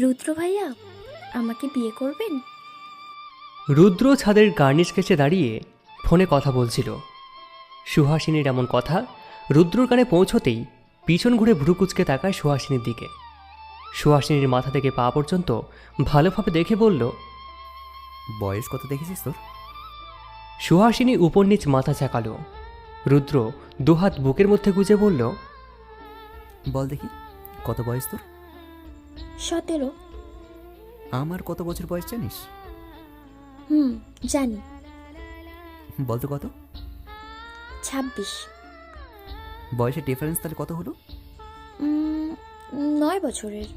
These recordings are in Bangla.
রুদ্র ভাইয়া, আমাকে বিয়ে করবেন? রুদ্র ছাদের গার্নিশ কেচে দাঁড়িয়ে ফোনে কথা বলছিল। সুহাসিনীর এমন কথা রুদ্রর কানে পৌঁছতেই পিছন ঘুরে ভ্রু কুচকে তাকায় সুহাসিনীর দিকে। সুহাসিনীর মাথা থেকে পা পর্যন্ত ভালোভাবে দেখে বলল, বয়স কত দেখেছিস তোর? সুহাসিনী উপর নিচ মাথা চাকালো। রুদ্র দুহাত বুকের মধ্যে গুজে বলল, বল দেখি, কত বয়স তোর? 17। আমার কত বছর বয়স জানিস? জানি। বল তো কত? 26। বয়সের ডিফারেন্স তাহলে কত হলো? 9 বছরের।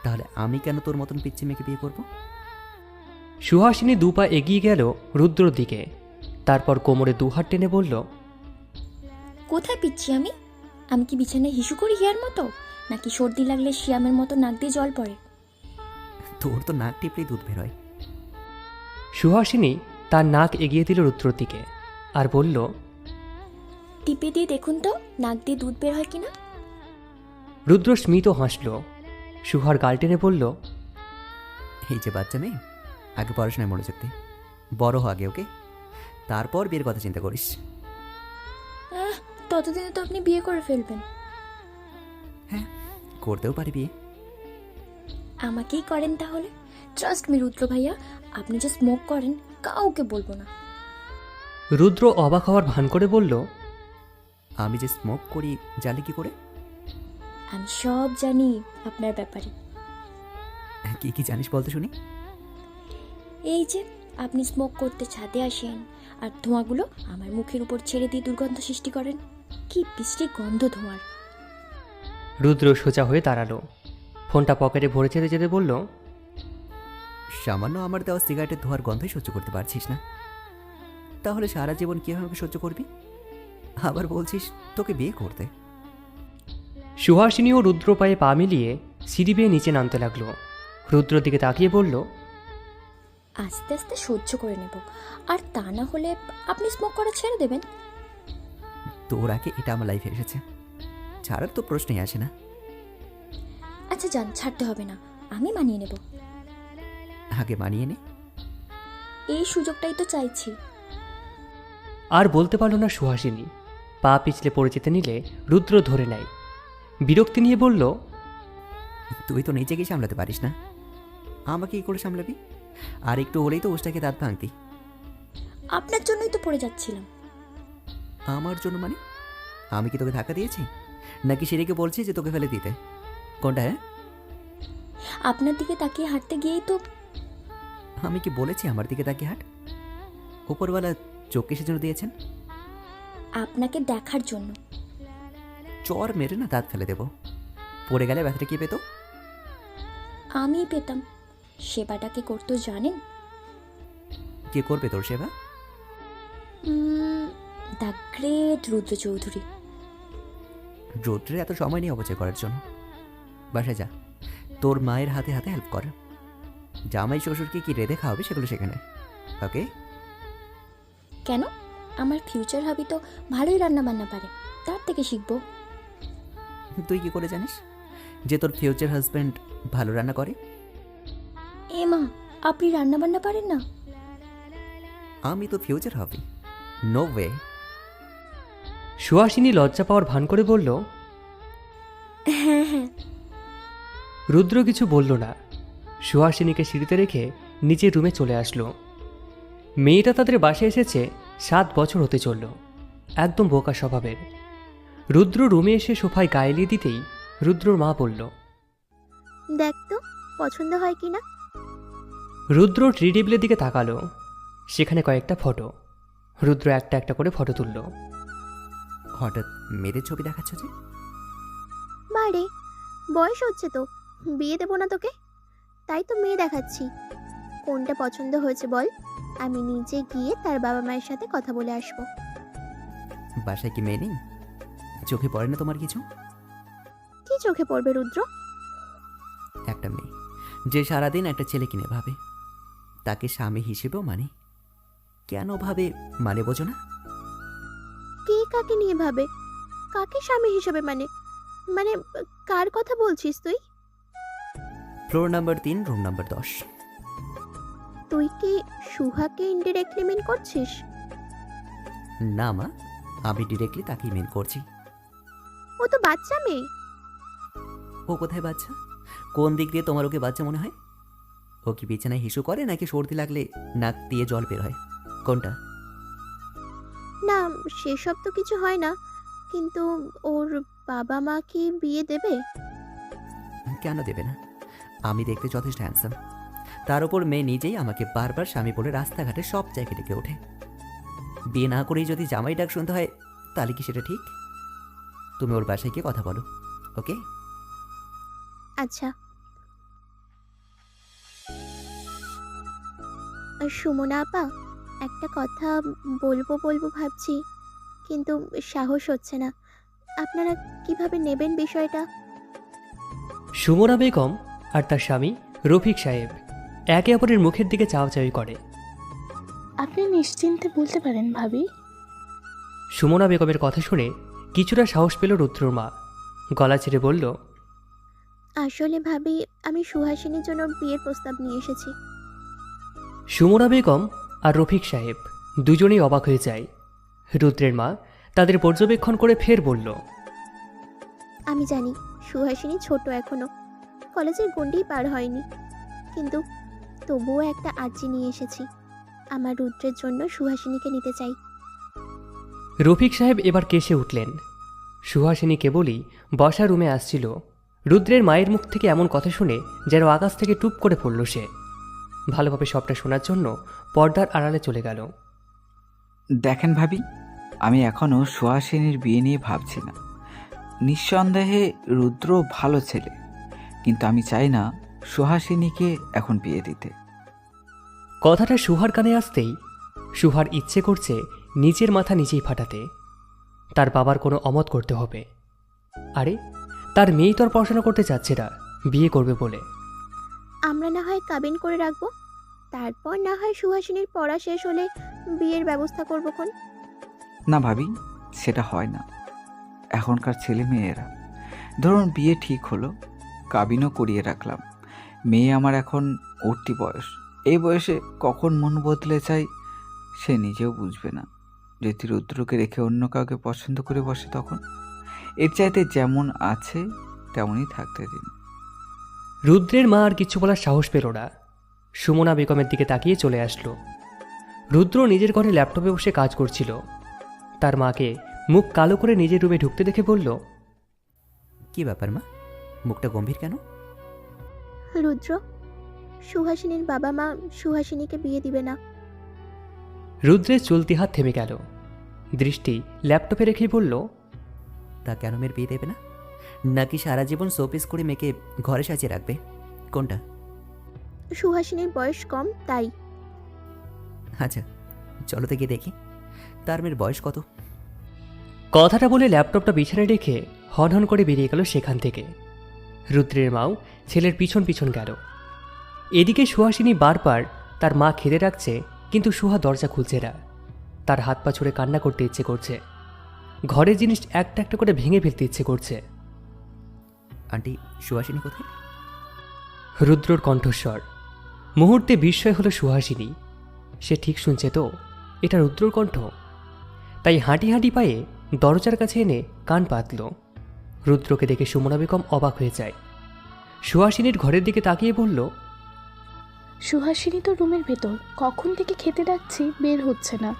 তাহলে আমি কেন তোর মতন পিচ্ছি মেয়েকে বিয়ে করবো? সুহাসিনী দুপা এগিয়ে গেল রুদ্রর দিকে। তারপর কোমরে দুহাত টেনে বলল, কোথায় পিচ্ছি আমি? আমি কি বিছানায় হিসু করি হিয়ার মতো, নাকি সর্দি লাগলে শিয়ামের মতো নাক দিয়ে জল পড়ে? তোর তো নাক টিপলেই দুধ বেরোয়। সুহাসিনী তার নাক এগিয়ে দিল রুদ্রর দিকে আর বলল, টিপে দিয়ে দেখুন তো নাক দিয়ে দুধ বের হয় কিনা। রুদ্র স্মিত হাসল। সুহার গাল টেনে বলল, এই যে বাচ্চা মেয়ে, আগে পড়াশোনায় মনোযোগ দে, বড় হ আগে, ওকে? তারপর বিয়ের কথা চিন্তা করিস। ততদিনে তো আপনি বিয়ে করে ফেলবেন। হ্যাঁ, করতেও পারি বিয়ে। আমাকেই করেন তাহলে। ট্রাস্ট মি রুদ্র ভাইয়া, আপনি যে স্মোক করেন কাউকে বলবো না। রুদ্র অবাক হওয়ার ভান করে বলল, আমি যে স্মোক করি জানি কি করে? আমি সব জানি আপনার ব্যাপারে। কি কি জানিস বলতে শুনি। এই যে আপনি স্মোক করতে ছাদে আসেন আর ধোঁয়াগুলো আমার মুখের উপর ছেড়ে দিয়ে দুর্গন্ধ সৃষ্টি করেন। কি বিশ্রী গন্ধ ধোঁয়ার। রুদ্র সোজা হয়ে দাঁড়ালো। ফোনটা পকেটে ভরে যেতে যেতে বলল, সামান্য আমার দেওয়া সিগারেটের ধোয়ার গন্ধই সহ্য করতে পারছিস না, তাহলে সারা জীবন কিভাবে সহ্য করবি? আবার বলছিস তোকে বিয়ে করতে। সুহাসিনী ও রুদ্র পায়ে পা মিলিয়ে সিঁড়ি বেয়ে নিচে নামতে লাগলো। রুদ্রর দিকে তাকিয়ে বলল, আস্তে আস্তে সহ্য করে নেব, আর তা না হলে আপনি স্মোক করা ছেড়ে দেবেন। তোর আগে এটা আমার লাইফে এসেছে, ছাড়ার তো প্রশ্নই আসে না। আচ্ছা যান, ছাড়তে হবে না, আমি মানিয়ে নেব। আগে মানিয়ে নে। এই সুযোগটাই তো চাইছি। আর বলতে পারল না সুহাসিনী। পা পিছলে পড়ে যেতে নিলে রুদ্র ধরে নেয়। বিরক্তি নিয়ে বলল, তুই তো নিজেকে সামলাতে পারিস না, আমাকে কি করে সামলাবি? আর একটু হলেই তো ওষ্টাকে দাঁত ভাঙতি। আপনার জন্যই তো পড়ে যাচ্ছিলাম। আমার জন্য মানে? আমি কি তোকে ধাক্কা দিয়েছি, নাকি সেদিকে বলছি যে তোকে ফেলে দিতে? কোনটা? হ্যাঁ, আপনার দিকে তাকিয়ে হাঁটতে গিয়েই তো। আমি কি বলেছি আমার দিকে তাকিয়ে হাঁট? উপরওয়ালা চোখ কিসের জন্য দিয়েছেন? আপনাকে দেখার জন্য। চর মেরে না দাঁত ফেলে দেব। পড়ে গেলে ব্যথাটা কি পেত? আমি পেতাম। সেবাটাকে করতো জানেন? কে করবে তোর সেবা? দ্য গ্রেট রুদ্র চৌধুরী। রৌদ্রের এত সময় নেই অপচয় করার জন্য। বাসায় যা, তোর মায়ের হাতে হাতে হেল্প কর। জামাই শ্বশুরকে কি রেঁধে খাওয়াবে সেগুলো সেখানে, ওকে? কেন? আমার ফিউচার হাবি তো ভালোই রান্না বান্না পারে, তার থেকে শিখবো। তুই কি করে জানিস যে তোর ফিউচার হাজব্যান্ড ভালো রান্না করে? এ মা, আপনি রান্না বান্না পারেন না? আমি তো ফিউচার হবি, নো ওয়ে। সুহাসিনী লজ্জা পাওয়ার ভান করে বলল, হ্যাঁ হ্যাঁ। রুদ্র কিছু বলল না। সুহাসিনীকে সিঁড়িতে রেখে নিজের রুমে চলে আসলো। মেয়েটা তাদের বাসায় এসেছে 7 বছর হতে চলল। একদম বোকা স্বভাবের। রুদ্র রুমে এসে সোফায় গায়ে এলিয়ে দিতেই রুদ্রর মা বলল, দেখ তো পছন্দ হয় কিনা। রুদ্র ট্রি টেবিলের দিকে তাকালো। সেখানে কয়েকটা ফটো। রুদ্র একটা একটা করে ফটো তুলল। হঠাৎ মেয়েদের ছবি দেখাচ্ছ যে? বারে, বয়স হচ্ছে তো, বিয়ে দেবো না তোকে, তাই তো মেয়ে দেখাচ্ছি। কোনটা পছন্দ হয়েছে বল, আমি নিজে গিয়ে তার বাবা মায়ের সাথে কথা বলে আসবো। বাসায় কি মেয়ে নেই? চোখে পড়ে না তোমার কিছু? কি চোখে পড়বে রুদ্র? একটা মেয়ে যে সারাদিন একটা ছেলে কিনে ভাবে, তাকে স্বামী হিসেবেও মানে। কেন ভাবে মানে বোঝো না? কে কাকে নিয়ে ভাবে? কাকে স্বামী হিসেবে মানে? মানে কার কথা বলছিস তুই? Floor number 3, room number 10। তুই কি সুহাকে ইনডিরেক্টলি মিন করছিস? না মা, আমি ডিরেক্টলি তাকেই মেন করছি। ও তো বাচ্চা মেয়ে। ও কোথায় বাচ্চা? কোন দিক দিয়ে তোমার ওকে বাচ্চা মনে হয়? ও কি বিছানায় হিসু করে নাকি সর্দি লাগলে নাক দিয়ে জল বের হয়? কোনটা? না, সেসব তো কিছু হয় না, কিন্তু ওর বাবা মা কি বিয়ে দেবে? কেন দেবে না? আমি দেখতে যথেষ্ট হ্যান্ডসাম। তার উপর মেয়ে নিজেই আমাকে বারবার স্বামী বলে রাস্তাঘাটে সব জায়গায় ডেকে ওঠে। বিয়ে না করেই যদি জামাই ডাক শুনতে হয়, তাহলে কি সেটা ঠিক? তুমি ওর বাসায় গিয়ে কথা বলো, ওকে? আচ্ছা। আর সুমনা আপা, একটা কথা বলবো বলবো ভাবছি, কিন্তু সাহস হচ্ছে না। আপনারা কিভাবে নেবেন বিষয়টা? সুমনা বেগম আর তার স্বামী রফিক সাহেব একে অপরের মুখের দিকে চাওয়াচাওয়ি করে। আপনি নিশ্চিন্তে বলতে পারেন ভাবি। সুমনা বেগমের কথা শুনে কিছুটা সাহস পেল রুদ্রর মা। গলা ছেড়ে বলল, আসলে ভাবি, আমি সুহাসিনীর জন্য বিয়ের প্রস্তাব নিয়ে এসেছি। সুমনা বেগম আর রফিক সাহেব দুজনেই অবাক হয়ে যায়। রুদ্রের মা তাদের পর্যবেক্ষণ করে ফের বলল, আমি জানি সুহাসিনী ছোট এখনো, কলেজের গণ্ডি পার হয়নি, কিন্তু তবুও একটা আর্জি নিয়ে এসেছি। আমার রুদ্রের জন্য সুহাসিনীকে নিতে চাই। রফিক সাহেব এবার কেসে উঠলেন। সুহাসিনী কেবলই বসা রুমে আসছিল, রুদ্রের মায়ের মুখ থেকে এমন কথা শুনে যেন আকাশ থেকে টুপ করে পড়ল সে। ভালোভাবে সবটা শোনার জন্য পর্দার আড়ালে চলে গেল। দেখেন ভাবি, আমি এখনও সুহাসিনীর বিয়ে নিয়ে ভাবছি না। নিঃসন্দেহে রুদ্র ভালো ছেলে, কিন্তু আমি চাই না সুহাসিনীকে এখন বিয়ে দিতে। কথাটা সুহার কানে আসতেই সুহার ইচ্ছে করছে নিজের মাথা নিজেই ফাটাতে। তার বাবার কোনো অমত করতে হবে। আরে, তার মেয়েই তো আর পড়াশোনা করতে চাচ্ছে না, বিয়ে করবে বলে। আমরা না হয় কাবিন করে রাখবো, তারপর না হয় সুহাসিনীর পড়া শেষ হলে বিয়ের ব্যবস্থা করবো কোন। না ভাবি, সেটা হয় না। এখনকার ছেলে মেয়েরা, ধরুন বিয়ে ঠিক হলো, কাবিনও করিয়ে রাখলাম, মেয়ে আমার এখন উঠতি বয়স। এই বয়সে কখন মন বদলে যায় সে নিজেও বুঝবে না। যদি রুদ্রকে রেখে অন্য কাউকে পছন্দ করে বসে, তখন এর চাইতে যেমন আছে তেমনই থাকতে দিন। রুদ্রের মা আর কিছু বলার সাহস পেল না। সুমনা বেগমের দিকে তাকিয়ে চলে আসলো। রুদ্র নিজের ঘরে ল্যাপটপে বসে কাজ করছিল। তার মাকে মুখ কালো করে নিজের রুমে ঢুকতে দেখে বলল, কি ব্যাপার মা, মুখটা গম্ভীর কেন? রুদ্র, সুহাসিনীর বাবা মা সুহাসিনীকে বিয়ে দিবে না। রুদ্রের চলতি হাত থেমে গেল। দৃষ্টি ল্যাপটপে রেখেই বলল, তা কেন মেয়ের বিয়ে দেবে না? নাকি সারা জীবন শোপিস করে মেয়েকে ঘরে সাজিয়ে রাখবে? কোনটা? সুহাসিনীর বয়স কম, তাই। আচ্ছা, চলো তো গিয়ে দেখি তার মেয়ের বয়স কত। কথাটা বলে ল্যাপটপটা বিছানায় রেখে হনহন করে বেরিয়ে গেল সেখান থেকে। রুদ্রের মাও ছেলের পিছন পিছন গেল। এদিকে সুহাসিনী বারবার তার মা খেতে রাখছে, কিন্তু সুহা দরজা খুলছে না। তার হাত পা ছুঁড়ে কান্না করতে ইচ্ছে করছে। ঘরের জিনিস একটা একটা করে ভেঙে ফেলতে ইচ্ছে করছে। আন্টি, সুহাসিনী কোথায়? রুদ্রর কণ্ঠস্বর। মুহূর্তে বিস্ময় হলো সুহাসিনী। সে ঠিক শুনছে তো, এটা রুদ্রর কণ্ঠ। তাই হাঁটি হাঁটি পায়ে দরজার কাছে এনে কান পাতল। রুদ্রকে দেখে সুমনা বেগম অবাক হয়ে যায়। সুহাসিনীর ঘরের দিকে তাকিয়ে বলল, সুহাসিনী তো রুমের ভেতর, কখন থেকে খেতে ডাকছি বের হচ্ছে না।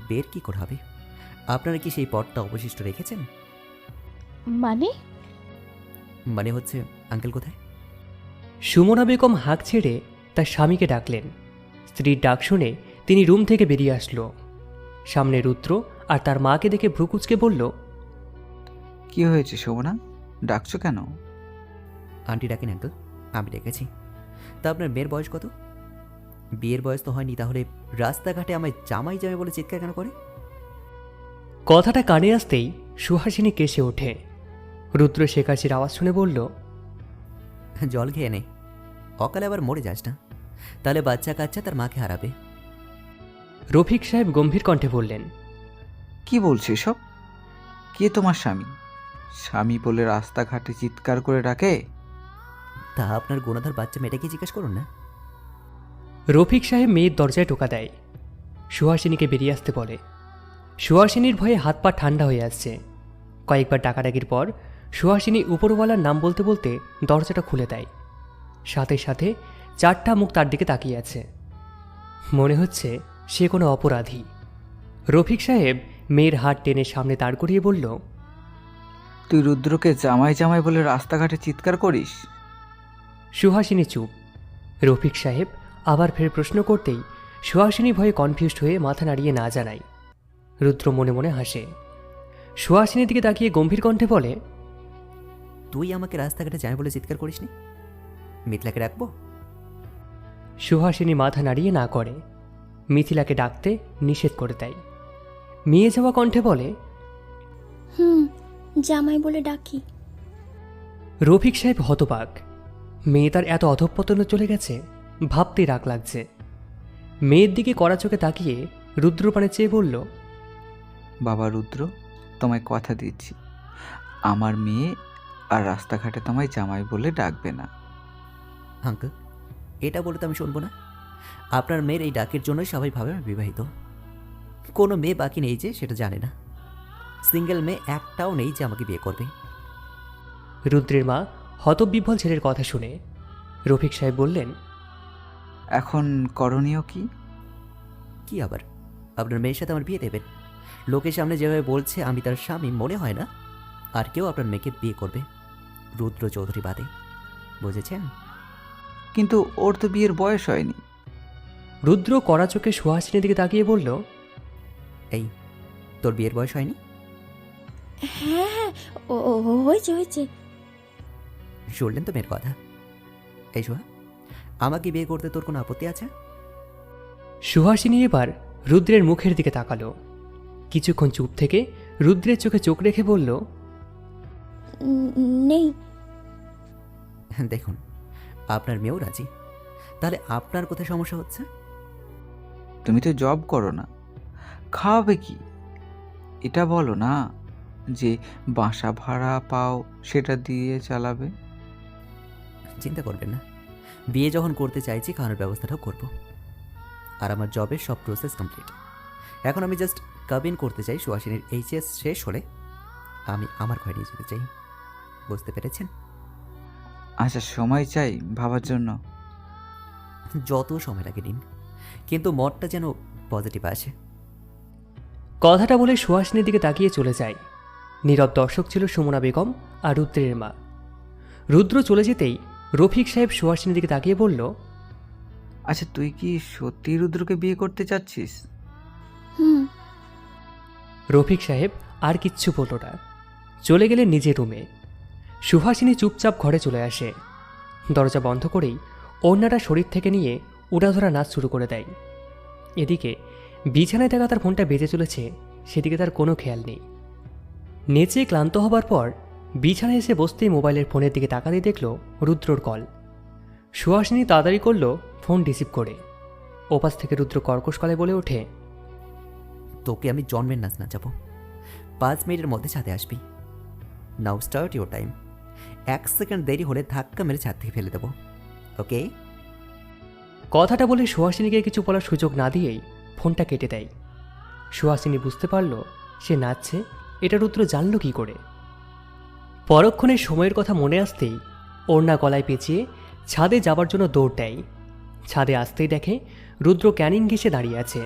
বের কি করে হবে? আপনারা কি সেই পটটা অবশিষ্ট রেখেছেন? মানে? মানে হচ্ছে আঙ্কেল কোথায়? সুমনা বেগম হাঁক ছেড়ে তার স্বামীকে ডাকলেন। স্ত্রীর ডাক শুনে তিনি রুম থেকে বেরিয়ে আসলো। সামনে রুদ্র আর তার মাকে দেখে ভ্রুকুচকে বলল, কি হয়েছে শোভনা, ডাকছো কেন? আন্টি ডাকেন আঙ্কেল, আমি ডেকেছি। তা আপনার মেয়ের বয়স কত? বিয়ের বয়স তো হয়নি, তাহলে রাস্তাঘাটে আমায় জামাই জামাই বলে চিৎকার কেন করে? কথাটা কানে আসতেই সুহাসিনী কেসে ওঠে। রুদ্র শেখাশির আওয়াজ শুনে বলল, জল খেয়ে নে, অকালে আবার মরে যাস না, তাহলে বাচ্চা কাচ্চা তার মাকে হারাবে। রফিক সাহেব গম্ভীর কণ্ঠে বললেন, কি বলছো এসব? কে তোমার স্বামী? স্বামী বলে রাস্তাঘাটে চিৎকার করে ডাকে? তা আপনার গুণাধার বাচ্চা মেয়েটাকে জিজ্ঞেস করুন না। রফিক সাহেব মেয়ের দরজায় টোকা দেয়। সুহাসিনীকে বেরিয়ে আসতে বলে। সুহাসিনীর ভয়ে হাত পা ঠান্ডা হয়ে আসছে। কয়েকবার ডাকাডাকির পর সুহাসিনী উপরওয়ালার নাম বলতে বলতে দরজাটা খুলে দেয়। সাথে সাথে 4টা মুখ তার দিকে তাকিয়ে আছে। মনে হচ্ছে সে কোনো অপরাধী। রফিক সাহেব মেয়ের হাত টেনে সামনে দাঁড় করিয়ে বলল, তুই রুদ্রকে জামাই জামাই বলে রাস্তাঘাটে চিৎকার করিস? সুহাসিনী চুপ। রফিক সাহেব আবার ফের প্রশ্ন করতেই সুহাসিনী ভয়ে কনফিউজড হয়ে মাথা নাড়িয়ে না জানায়। রুদ্র মনে মনে হাসে। সুহাসিনীর দিকে তাকিয়ে গম্ভীর কণ্ঠে বলে, তুই আমাকে রাস্তাঘাটে যাই বলে চিৎকার করিসনি? মিথিলাকে রাখবো? সুহাসিনী মাথা নাড়িয়ে না করে। মিথিলাকে ডাকতে নিষেধ করে দেয়। মেয়ে যাওয়া কণ্ঠে বলে, জামাই বলে ডাকি। রফিক সাহেব হতবাক। মেয়ে তার এত অধঃপতনে চলে গেছে, ভাবতেই রাগ লাগছে। মেয়ের দিকে কড়া চোখে তাকিয়ে রুদ্রপানে চেয়ে বলল, বাবা রুদ্র, তোমায় কথা দিচ্ছি, আমার মেয়ে আর রাস্তাঘাটে তোমায় জামাই বলে ডাকবে না। আঙ্কেল, এটা বলে তো আমি শুনবো না। আপনার মেয়ের এই ডাকের জন্যই সবাই ভাবে আমি বিবাহিত। কোনো মেয়ে বাকি নেই যে সেটা জানে না। সিঙ্গেল মেয়ে একটাও নেই যে আমাকে বিয়ে করবে। রুদ্রের মা হতবিহ্বল ছেলের কথা শুনে রফিক সাহেব বললেন, এখন করণীয় কি? কি আবার, আপনার মেয়ের সাথে আমার বিয়ে দেবেন? লোকের সামনে যেভাবে বলছে আমি তার স্বামী, মনে হয় না আর কেউ আপনার মেয়েকে বিয়ে করবে, রুদ্র চৌধুরী বাদে। বুঝেছেন? কিন্তু ওর তো বিয়ের বয়স হয়নি। রুদ্র কড়া চোখে সুহাসিনীর দিকে তাকিয়ে বলল, এই, তোর বিয়ের বয়স হয়নি? হ্যাঁ, হয়েছে হয়েছে। শুনলেন তো মেয়ের কথা। এই সোহা, আমাকে বিয়ে করতে তোর কোনো আপত্তি আছে? সুহাসিনী এবার রুদ্রের মুখের দিকে তাকালো। কিছুক্ষণ চুপ থেকে রুদ্রের চোখে চোখ রেখে বলল, নেই। দেখুন, আপনার মেয়েও রাজি, তাহলে আপনার কোথায় সমস্যা হচ্ছে? তুমি তো জব করো না, খাওয়াবে কি? এটা বলো না যে বাসা ভাড়া পাও সেটা দিয়ে চালাবে। চিন্তা করবেন না, বিয়ে যখন করতে চাইছি খাওয়ানোর ব্যবস্থাটাও করব। আর আমার জবের সব প্রসেস কমপ্লিট। এখন আমি জাস্ট কাবিন করতে চাই। সুহাসিনীর এইচএস শেষ হলে আমি আমার ঘরে নিয়ে যেতে চাই। বুঝতে পেরেছেন? আচ্ছা, সময় চাই ভাবার জন্য। যত সময় লাগে নিন, কিন্তু মতটা যেন পজিটিভ আসে। কথাটা বলে সুহাসিনীর দিকে তাকিয়ে চলে যায়। নীরব দর্শক ছিল সুমনা বেগম আর রুদ্রের মা। রুদ্র চলে যেতেই রফিক সাহেব সুহাসিনীর দিকে তাকিয়ে বলল, আচ্ছা, তুই কি সত্যি রুদ্রকে বিয়ে করতে চাচ্ছিস? রফিক সাহেব আর কিচ্ছু বলল না। চলে গেলেন নিজের রুমে। সুহাসিনী চুপচাপ ঘরে চলে আসে। দরজা বন্ধ করেই ওড়নাটা শরীর থেকে নিয়ে উড়াধরা নাচ শুরু করে দেয়। এদিকে বিছানায় থাকা তার ফোনটা বেজে চলেছে, সেদিকে তার কোনো খেয়াল নেই। নেচে ক্লান্ত হবার পর বিছানায় এসে বসতেই মোবাইলের ফোনের দিকে তাকাতেই দেখল রুদ্রর কল। সুহাসিনী তাড়াতাড়ি করল ফোন রিসিভ করে। ওপাশ থেকে রুদ্র কর্কশ গলায় বলে ওঠে, তোকে আমি জন্মের নাচ নাচাবো। 5 মিনিটের মধ্যে ছাদে আসবি। নাও স্টার্ট ইউর টাইম। 1 সেকেন্ড দেরি হলে ধাক্কা মেরে ছাদ থেকে ফেলে দেবো। ওকে? কথাটা বলে সুহাসিনীকে কিছু বলার সুযোগ না দিয়েই ফোনটা কেটে দেয়। সুহাসিনী বুঝতে পারল সে নাচছে, এটা রুদ্র জানল কী করে। পরক্ষণে সময়ের কথা মনে আসতেই ওড়না গলায় পেঁচিয়ে ছাদে যাবার জন্য দৌড় দেয়। ছাদে আসতেই দেখে রুদ্র ক্যানিং ঘেঁষে দাঁড়িয়ে আছে।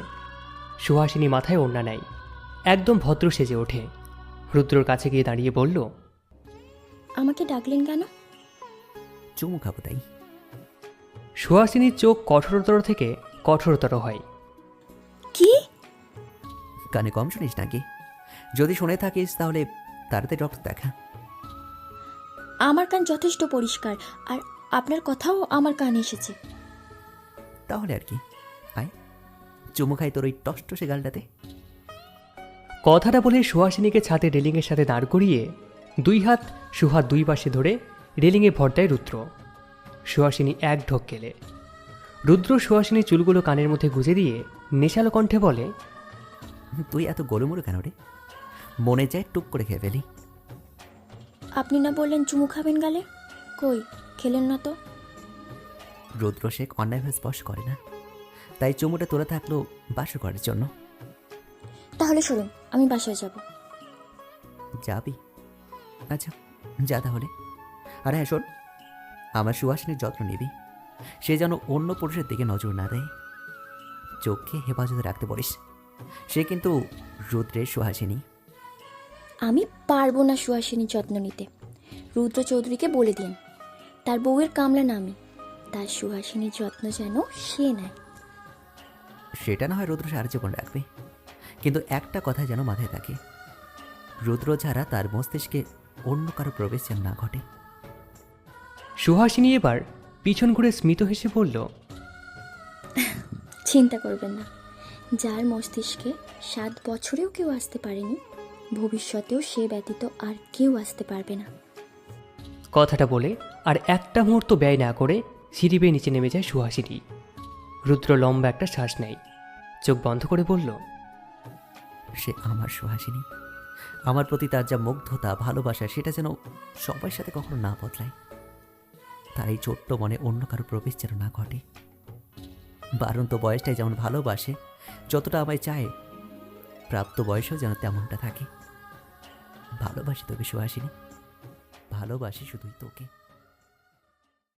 সুহাসিনী মাথায় ওড়না নেয়, একদম ভদ্র সেজে ওঠে। রুদ্রর কাছে গিয়ে দাঁড়িয়ে বলল, আমাকে ডাকলেন কেন? চুমু খাবো তাই। সুহাসিনীর চোখ কঠোরতর থেকে কঠোরতর হয়। কি? কানে কম শুনিস নাকি? যদি শুনে থাকিস তাহলে তাড়াতাড়ি ডক্টর দেখা। আমার কান যথেষ্ট পরিষ্কার, আর আপনার কথাও আমার কানে এসেছে। তাহলে আর কি, আয় চুমু খাই তোর ওই টসটসে গালটাতে। কথাটা বলে সুহাসিনীকে ছাদে রেলিংয়ের সাথে দাঁড় করিয়ে 2 হাত সুহার 2 পাশে ধরে রেলিংয়ে ভর দেয় রুদ্র। সুহাসিনী এক ঢোক গেলে। রুদ্র সুহাসিনীর চুলগুলো কানের মধ্যে গুজে দিয়ে নেশালো কণ্ঠে বলে, তুই এত গোলুমুলু কেন রে? মনে চায় টুক করে খেয়ে ফেলি। আপনি না বললেন চুমু খাবেন গালে? কই খেলেন না তো? রুদ্র শেখ অন্যায়ভাবে স্পর্শ করে না, তাই চুমুটা তোলা থাকলো বাসর করার জন্য। তাহলে শুনুন, আমি বাসায় যাব। যাবি? আচ্ছা যা তাহলে। আর হ্যাঁ শোন, আমার সুহাসিনীর যত্ন নিবি, সে যেন অন্য পুরুষের দিকে নজর না দেয়। চোখকে হেফাজতে রাখতে পারিস, সে কিন্তু রুদ্রের সুহাসিনী। আমি পারবো না সুহাসিনীর যত্ন নিতে। রুদ্র চৌধুরীকে বলে দিন, তার বউয়ের কামলা না আমি, তার সুহাসিনীর যত্ন যেন সে নেয়। সেটা না হয় রুদ্র সারা জীবন রাখবে, কিন্তু একটা কথা যেন মাথায় থাকে, রুদ্র ছাড়া তার মস্তিষ্কে অন্য কারো প্রবেশ যেন না ঘটে। সুহাসিনী এবার পিছন ঘুরে স্মিত হেসে বলল, চিন্তা করবেন না, যার মস্তিষ্কে 7 বছরেও কেউ আসতে পারেনি, ভবিষ্যতেও সে ব্যতীত আর কেউ আসতে পারবে না। কথাটা বলে আর একটা মুহূর্ত ব্যয় না করে সিঁড়ি বেয়ে নিচে নেমে যায় সুহাসিনী। রুদ্র লম্বা একটা শ্বাস নেয়, চোখ বন্ধ করে বলল, সে আমার সুহাসিনী, আমার প্রতি তার যা মুগ্ধতা ভালোবাসা সেটা যেন সবার সাথে কখনো না বদলায়। তার এই ছোট্ট মনে অন্য কারো প্রবেশ যেন না ঘটে। বারন্ত বয়সটাই যেমন ভালোবাসে, যতটা আমায় চায়, প্রাপ্ত বয়সেও যেন তেমনটা থাকে। ভালোবাসি তোকে সুহাসিনী, ভালোবাসি শুধুই তোকে।